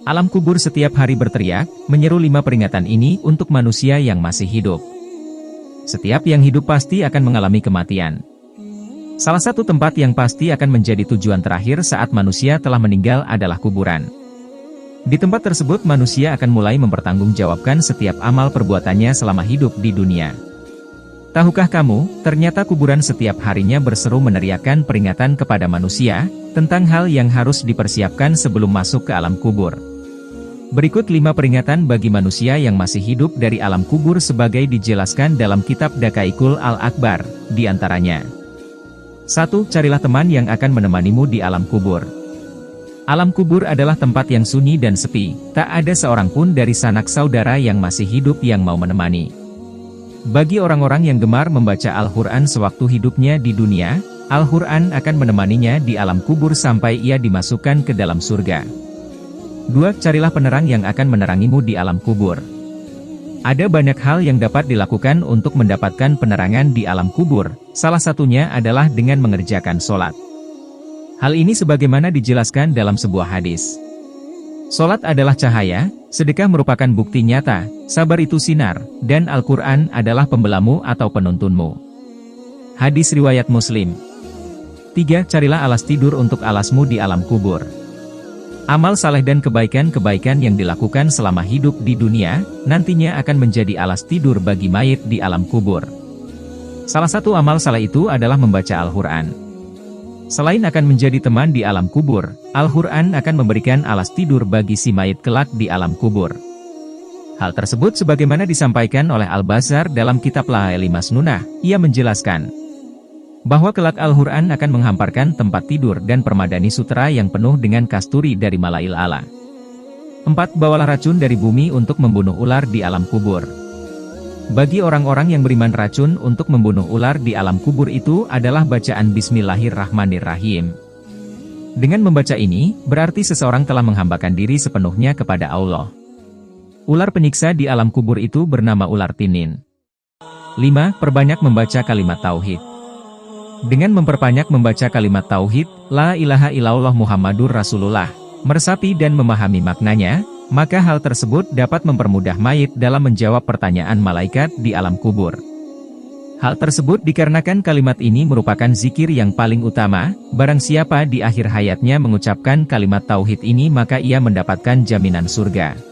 Alam kubur setiap hari berteriak, menyeru 5 peringatan ini untuk manusia yang masih hidup. Setiap yang hidup pasti akan mengalami kematian. Salah satu tempat yang pasti akan menjadi tujuan terakhir saat manusia telah meninggal adalah kuburan. Di tempat tersebut manusia akan mulai mempertanggungjawabkan setiap amal perbuatannya selama hidup di dunia. Tahukah kamu, ternyata kuburan setiap harinya berseru meneriakkan peringatan kepada manusia, tentang hal yang harus dipersiapkan sebelum masuk ke alam kubur. Berikut 5 peringatan bagi manusia yang masih hidup dari alam kubur sebagai dijelaskan dalam kitab Daqaiqul Al-Akbar, di antaranya. 1. Carilah teman yang akan menemanimu di alam kubur. Alam kubur adalah tempat yang sunyi dan sepi, tak ada seorang pun dari sanak saudara yang masih hidup yang mau menemani. Bagi orang-orang yang gemar membaca Al-Quran sewaktu hidupnya di dunia, Al-Quran akan menemaninya di alam kubur sampai ia dimasukkan ke dalam surga. 2. Carilah penerang yang akan menerangimu di alam kubur. Ada banyak hal yang dapat dilakukan untuk mendapatkan penerangan di alam kubur, salah satunya adalah dengan mengerjakan sholat. Hal ini sebagaimana dijelaskan dalam sebuah hadis. Sholat adalah cahaya, sedekah merupakan bukti nyata, sabar itu sinar, dan Al-Quran adalah pembelamu atau penuntunmu. Hadis riwayat Muslim. 3. Carilah alas tidur untuk alasmu di alam kubur. Amal saleh dan kebaikan-kebaikan yang dilakukan selama hidup di dunia, nantinya akan menjadi alas tidur bagi mayit di alam kubur. Salah satu amal saleh itu adalah membaca Al-Quran. Selain akan menjadi teman di alam kubur, Al-Quran akan memberikan alas tidur bagi si mayit kelak di alam kubur. Hal tersebut sebagaimana disampaikan oleh Al-Bazar dalam kitab La'ili Masnunah, ia menjelaskan bahwa kelak Al-Quran akan menghamparkan tempat tidur dan permadani sutra yang penuh dengan kasturi dari Malail A'la. 4. Bawalah racun dari bumi untuk membunuh ular di alam kubur. Bagi orang-orang yang beriman, racun untuk membunuh ular di alam kubur itu adalah bacaan Bismillahirrahmanirrahim. Dengan membaca ini, berarti seseorang telah menghambakan diri sepenuhnya kepada Allah. Ular penyiksa di alam kubur itu bernama ular tinin. 5. Perbanyak membaca kalimat tauhid. Dengan memperbanyak membaca kalimat tauhid, La ilaha illallah Muhammadur Rasulullah, meresapi dan memahami maknanya, maka hal tersebut dapat mempermudah mayit dalam menjawab pertanyaan malaikat di alam kubur. Hal tersebut dikarenakan kalimat ini merupakan zikir yang paling utama, barang siapa di akhir hayatnya mengucapkan kalimat tauhid ini maka ia mendapatkan jaminan surga.